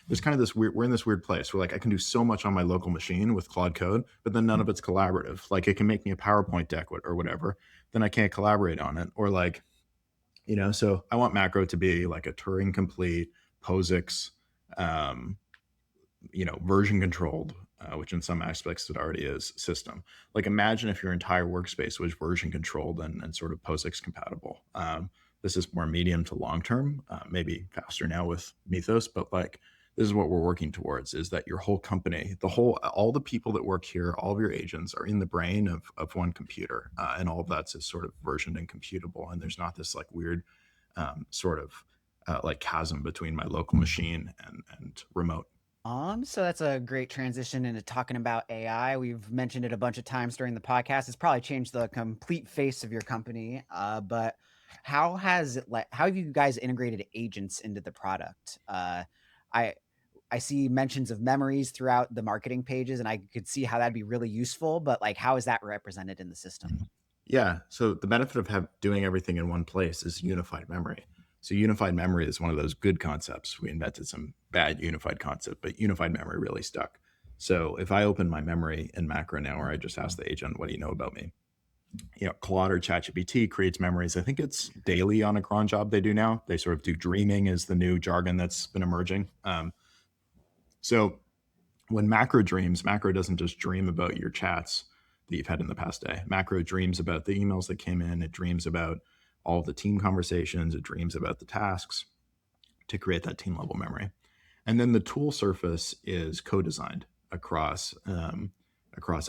S1: there's kind of this we're in this weird place where like I can do so much on my local machine with Claude Code, but then none of it's collaborative. Like it can make me a PowerPoint deck or whatever, then I can't collaborate on it. Or like, so I want Macro to be like a Turing complete POSIX, version controlled, which in some aspects it already is, system. Like imagine if your entire workspace was version controlled and sort of POSIX compatible. This is more medium to long term, maybe faster now with Mythos, but like this is what we're working towards, is that your whole company, all the people that work here, all of your agents are in the brain of one computer, and all of that's is sort of versioned and computable. And there's not this like weird sort of like chasm between my local machine and remote.
S2: So that's a great transition into talking about AI. We've mentioned it a bunch of times during the podcast. It's probably changed the complete face of your company. But how have you guys integrated agents into the product? I see mentions of memories throughout the marketing pages, and I could see how that'd be really useful. But like, how is that represented in the system?
S1: Yeah. So the benefit of doing everything in one place is unified memory. So unified memory is one of those good concepts. We invented some bad unified concept, but unified memory really stuck. So if I open my memory in Macro now, or I just ask the agent, what do you know about me? Claude or ChatGPT creates memories. I think it's daily on a cron job they do now. They sort of do dreaming is the new jargon that's been emerging. So when Macro dreams, Macro doesn't just dream about your chats that you've had in the past day. Macro dreams about the emails that came in. It dreams about all of the team conversations. It dreams about the tasks to create that team level memory. And then the tool surface is co-designed across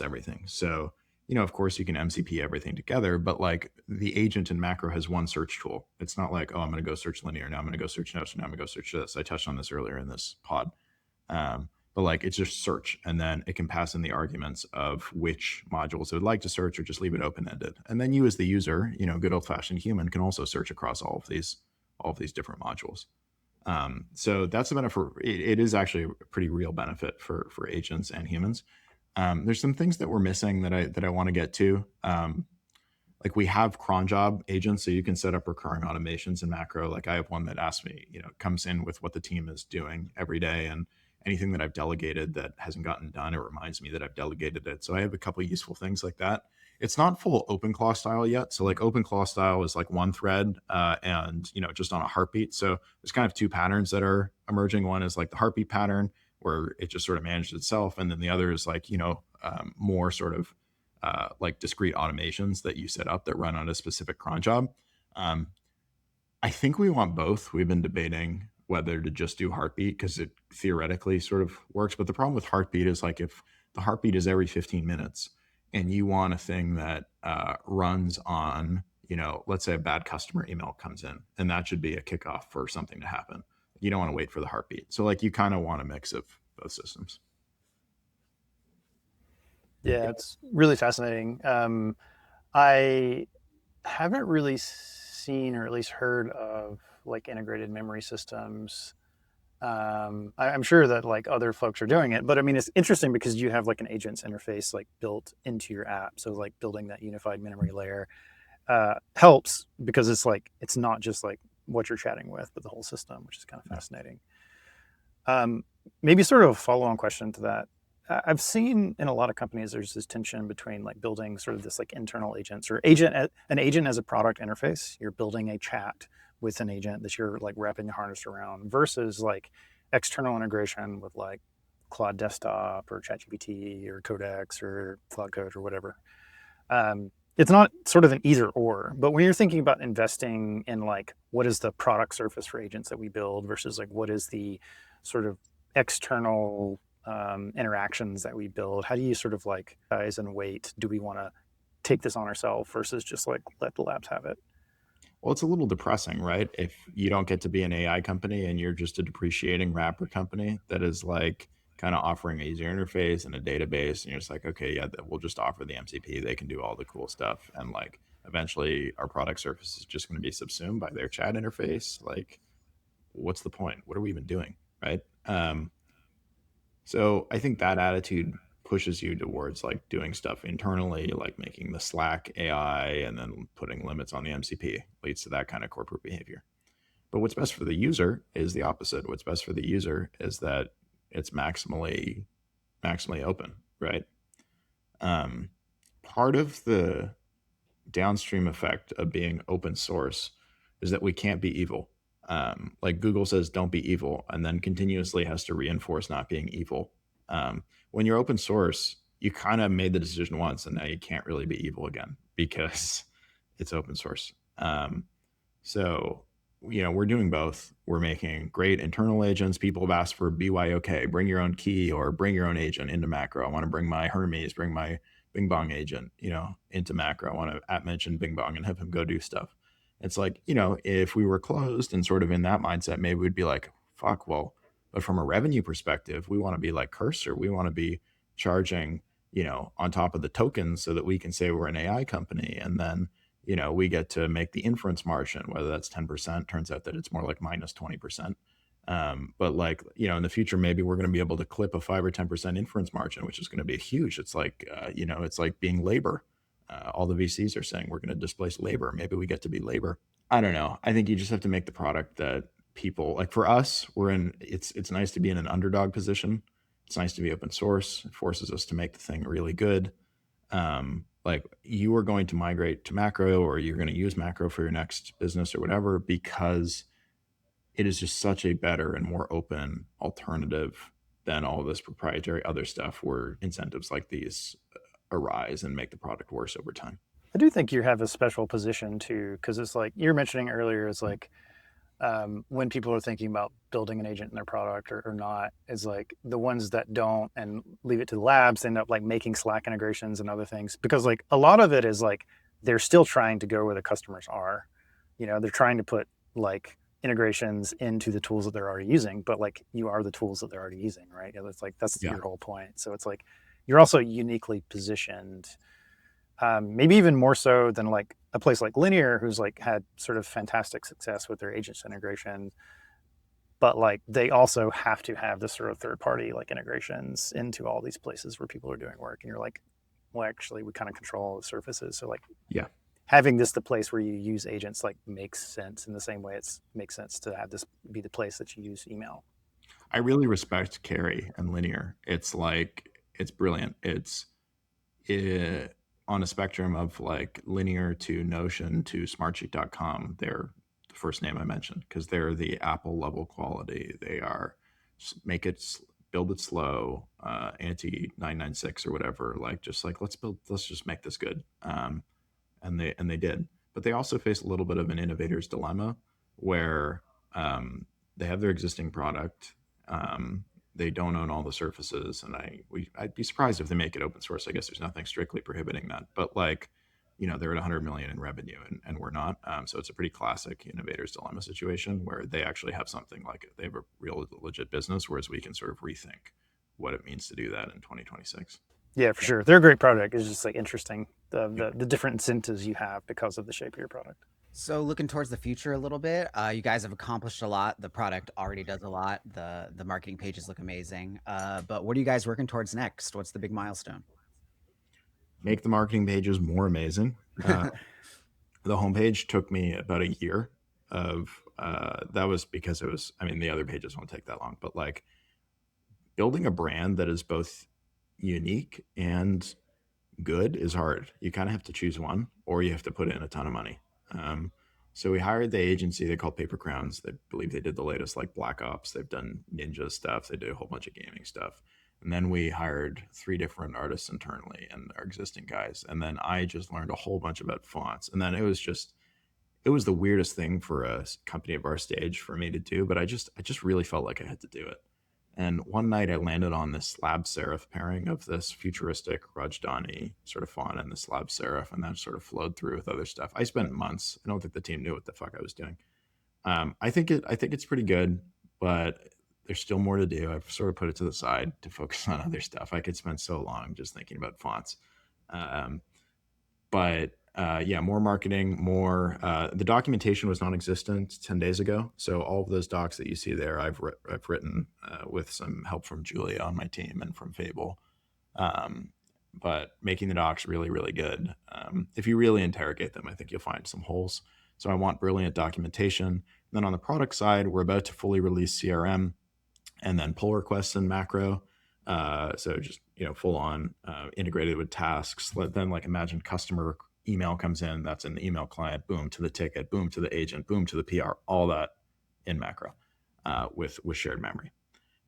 S1: everything. So, of course you can MCP everything together, but like the agent in Macro has one search tool. It's not like, oh, I'm going to go search linear. Now I'm going to go search notes. Now I'm going to go search this. I touched on this earlier in this pod. But like it's just search, and then it can pass in the arguments of which modules it would like to search, or just leave it open-ended. And then you as the user, good old-fashioned human, can also search across all of these different modules. So that's the benefit. It is actually a pretty real benefit for agents and humans. There's some things that we're missing that I want to get to. Like we have cron job agents, so you can set up recurring automations in Macro. Like I have one that asks me, comes in with what the team is doing every day, and anything that I've delegated that hasn't gotten done, it reminds me that I've delegated it. So I have a couple of useful things like that. It's not full OpenClaw style yet. So like OpenClaw style is like one thread and, just on a heartbeat. So there's kind of two patterns that are emerging. One is like the heartbeat pattern where it just sort of manages itself. And then the other is like, more sort of like discrete automations that you set up that run on a specific cron job. I think we want both. We've been debating whether to just do heartbeat because it theoretically sort of works. But the problem with heartbeat is like if the heartbeat is every 15 minutes and you want a thing that runs on, let's say a bad customer email comes in, and that should be a kickoff for something to happen. You don't want to wait for the heartbeat. So like you kind of want a mix of both systems.
S3: Yeah, it's really fascinating. I haven't really seen or at least heard of like integrated memory systems. I'm sure that like other folks are doing it, but I mean, it's interesting because you have like an agents interface like built into your app. So like building that unified memory layer helps because it's like, it's not just like what you're chatting with, but the whole system, which is kind of fascinating. Maybe sort of a follow-on question to that. I've seen in a lot of companies, there's this tension between like building sort of this like internal agents or an agent as a product interface. You're building a chat with an agent that you're like wrapping a harness around versus like external integration with like Claude Desktop or ChatGPT or Codex or Cloud Code or whatever. It's not sort of an either or, but when you're thinking about investing in like what is the product surface for agents that we build versus like what is the sort of external interactions that we build? How do you sort of like size and weight? Do we want to take this on ourselves versus just like let the labs have it?
S1: Well, it's a little depressing, right? If you don't get to be an AI company and you're just a depreciating wrapper company that is like kind of offering a user interface and a database, and you're just like, okay, yeah, we'll just offer the MCP. They can do all the cool stuff. And like eventually our product surface is just going to be subsumed by their chat interface. Like, what's the point? What are we even doing? Right. So I think that attitude pushes you towards like doing stuff internally, like making the Slack AI and then putting limits on the MCP leads to that kind of corporate behavior. But what's best for the user is the opposite. What's best for the user is that it's maximally open, right? Um, Part of the downstream effect of being open source is that we can't be evil. Like Google says, don't be evil, and then continuously has to reinforce not being evil. When you're open source, you kind of made the decision once, and now you can't really be evil again because it's open source. So, we're doing both. We're making great internal agents. People have asked for BYOK, bring your own key or bring your own agent into macro. I want to bring my Hermes, bring my Bing Bong agent, into macro. I want to at mention Bing Bong and have him go do stuff. It's like, if we were closed and sort of in that mindset, maybe we'd be like, fuck, well, but from a revenue perspective, we want to be like Cursor. We want to be charging, on top of the tokens so that we can say we're an AI company. And then, we get to make the inference margin, whether that's 10%, turns out that it's more like minus 20%. But like, in the future, maybe we're going to be able to clip a 5 or 10% inference margin, which is going to be huge. It's like, it's like being labor. All the VCs are saying we're going to displace labor. Maybe we get to be labor. I don't know. I think you just have to make the product that people like. For us, it's nice to be in an underdog position. It's nice to be open source. It forces us to make the thing really good. Like you are going to migrate to macro or you're going to use macro for your next business or whatever, because it is just such a better and more open alternative than all this proprietary other stuff where incentives like these arise and make the product worse over time.
S3: I do think you have a special position too, because it's like you're mentioning earlier, is like when people are thinking about building an agent in their product or not, is like the ones that don't and leave it to the labs end up like making Slack integrations and other things, because like a lot of it is like they're still trying to go where the customers are. They're trying to put like integrations into the tools that they're already using, but like you are the tools that they're already using, right? It's like that's your whole point. So it's like you're also uniquely positioned, maybe even more so than like a place like Linear, who's like had sort of fantastic success with their agents integration, but like they also have to have this sort of third party like integrations into all these places where people are doing work, and you're like, well, actually we kind of control all the surfaces. So like,
S1: yeah,
S3: having this the place where you use agents like makes sense in the same way it makes sense to have this be the place that you use email.
S1: I really respect Carrie and Linear. It's like, it's brilliant. On a spectrum of like Linear to Notion to Smartsheet.com, they're the first name I mentioned because they're the Apple level quality. They are build it slow, anti 996 or whatever. Like just like let's just make this good. And they did, but they also face a little bit of an innovator's dilemma where they have their existing product. They don't own all the surfaces, and I'd be surprised if they make it open source. I guess there's nothing strictly prohibiting that, but like, they're at 100 million in revenue, and we're not. So it's a pretty classic innovator's dilemma situation where they actually have something like they have a real legit business, whereas we can sort of rethink what it means to do that in 2026.
S3: Yeah, for sure. They're a great product. It's just like interesting the different incentives you have because of the shape of your product.
S2: So looking towards the future a little bit, you guys have accomplished a lot. The product already does a lot. The marketing pages look amazing. But what are you guys working towards next? What's the big milestone?
S1: Make the marketing pages more amazing. The homepage took me about a year of that was because the other pages won't take that long, but like building a brand that is both unique and good is hard. You kind of have to choose one, or you have to put in a ton of money. So we hired the agency they call Paper Crowns. They believe they did the latest like Black Ops. They've done Ninja stuff. They did a whole bunch of gaming stuff. And then we hired 3 different artists internally and our existing guys. And then I just learned a whole bunch about fonts. And then it was the weirdest thing for a company of our stage for me to do. But I just really felt like I had to do it. And one night I landed on this slab serif pairing of this futuristic Rajdhani sort of font and the slab serif, and that sort of flowed through with other stuff. I spent months. I don't think the team knew what the fuck I was doing. I think it's pretty good, but there's still more to do. I've sort of put it to the side to focus on other stuff. I could spend so long just thinking about fonts. Um, but yeah, more marketing, more. The documentation was non-existent 10 days ago, so all of those docs that you see there, I've written with some help from Julia on my team and from Fable. Um, but making the docs really, really good. If you really interrogate them, I think you'll find some holes. So I want brilliant documentation. And then on the product side, we're about to fully release CRM and then pull requests in macro. So just full on integrated with tasks. Then like imagine customer email comes in, that's in the email client, boom to the ticket, boom to the agent, boom to the PR, all that in macro with shared memory.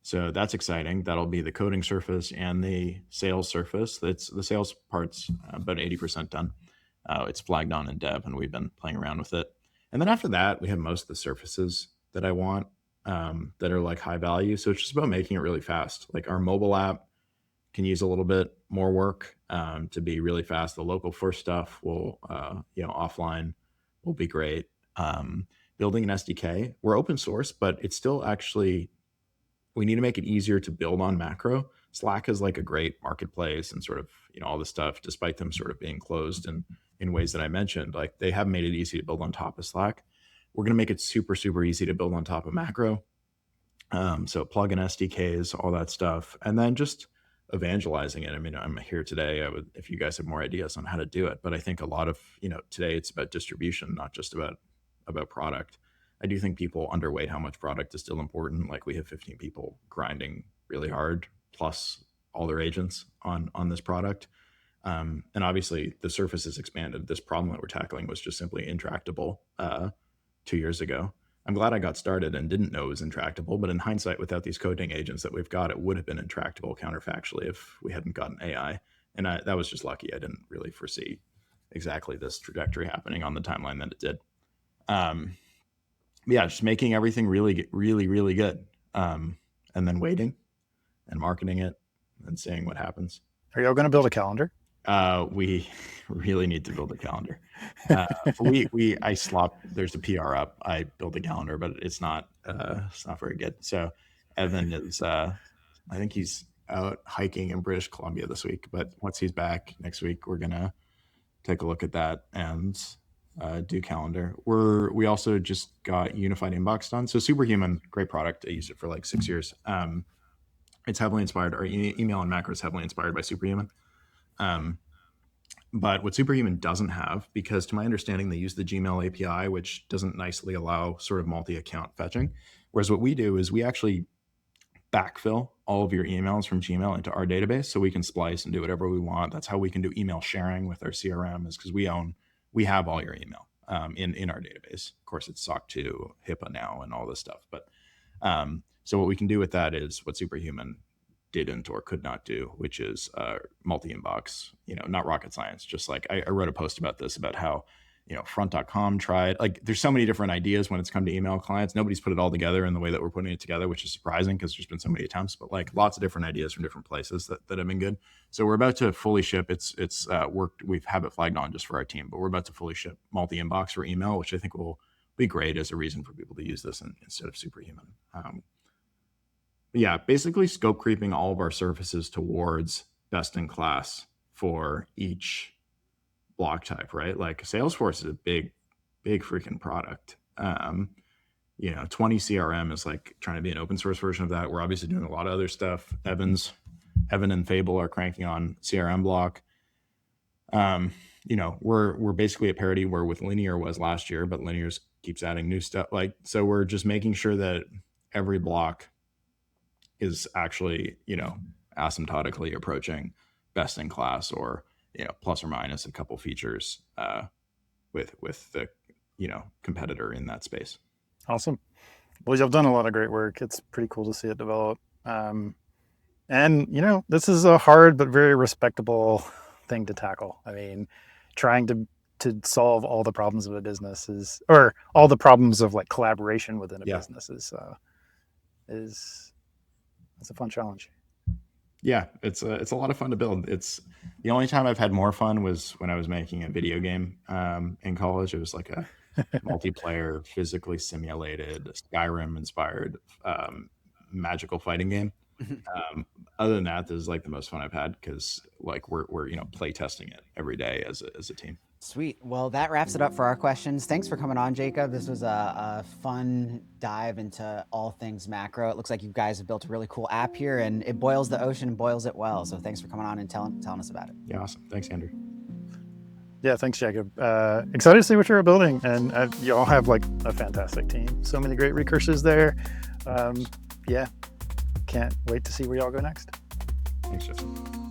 S1: So that's exciting. That'll be the coding surface and the sales surface. It's the sales part's about 80% done. It's flagged on in dev, and we've been playing around with it. And then after that, we have most of the surfaces that I want that are like high value. So it's just about making it really fast. Like our mobile app can use a little bit more work to be really fast. The local first stuff will, offline will be great. Building an SDK, we're open source, but it's still actually we need to make it easier to build on macro. Slack is like a great marketplace and sort of, all this stuff, despite them sort of being closed and in ways that I mentioned, like they have made it easy to build on top of Slack. We're going to make it super, super easy to build on top of macro. So plugin SDKs, all that stuff, and then just evangelizing it. I mean, I'm here today. If you guys have more ideas on how to do it, but I think a lot of, today it's about distribution, not just about product. I do think people underweight how much product is still important. Like we have 15 people grinding really hard, plus all their agents on this product. And obviously the surface has expanded. This problem that we're tackling was just simply intractable 2 years ago. I'm glad I got started and didn't know it was intractable, but in hindsight, without these coding agents that we've got, it would have been intractable counterfactually if we hadn't gotten AI. And that was just lucky. I didn't really foresee exactly this trajectory happening on the timeline that it did. Yeah, just making everything really, really, really good. And then waiting and marketing it and seeing what happens.
S3: Are y'all going to build a calendar?
S1: We really need to build a calendar. I slop. There's a PR up. I build a calendar, but it's not very good. So Evan is, I think he's out hiking in British Columbia this week. But once he's back next week, we're gonna take a look at that and do calendar. We also just got unified inbox done. So Superhuman, great product. I used it for like 6 years. It's heavily inspired. Our email and macro is heavily inspired by Superhuman. But what Superhuman doesn't have, because to my understanding, they use the Gmail API, which doesn't nicely allow sort of multi-account fetching. Whereas what we do is we actually backfill all of your emails from Gmail into our database so we can splice and do whatever we want. That's how we can do email sharing with our CRM, is because we have all your email in our database. Of course, it's SOC 2, HIPAA now, and all this stuff. But so what we can do with that is what Superhuman didn't or could not do, which is multi-inbox, not rocket science. Just like I wrote a post about this, about how, front.com tried, like there's so many different ideas when it's come to email clients. Nobody's put it all together in the way that we're putting it together, which is surprising because there's been so many attempts, but like lots of different ideas from different places that have been good. So we're about to fully ship. It's worked. We've have it flagged on just for our team, but we're about to fully ship multi-inbox for email, which I think will be great as a reason for people to use this instead of Superhuman. Yeah, basically scope creeping all of our surfaces towards best in class for each block type, right? Like Salesforce is a big freaking product. 20 CRM is like trying to be an open source version of that. We're obviously doing a lot of other stuff. Evan and Fable are cranking on CRM block. We're basically at parity where with Linear was last year, but Linear keeps adding new stuff. Like, so we're just making sure that every block is actually, asymptotically approaching best in class, or, plus or minus a couple features with the, competitor in that space.
S3: Awesome. Well, you've done a lot of great work. It's pretty cool to see it develop. And, this is a hard but very respectable thing to tackle. I mean, trying to solve all the problems of a business or all the problems of like collaboration within a business is That's a fun challenge.
S1: Yeah, it's a lot of fun to build. It's the only time I've had more fun was when I was making a video game in college. It was like a multiplayer, physically simulated, Skyrim inspired magical fighting game. Other than that, this is like the most fun I've had because like we're play testing it every day as a team.
S2: Sweet. Well, that wraps it up for our questions. Thanks for coming on, Jacob. This was a fun dive into all things macro. It looks like you guys have built a really cool app here, and it boils the ocean and boils it well. So thanks for coming on and telling us about it.
S1: Yeah, awesome. Thanks, Andrew.
S3: Yeah, thanks, Jacob. Excited to see what you're building, and you all have like a fantastic team. So many great recursors there. Yeah, can't wait to see where y'all go next.
S1: Thanks, Justin.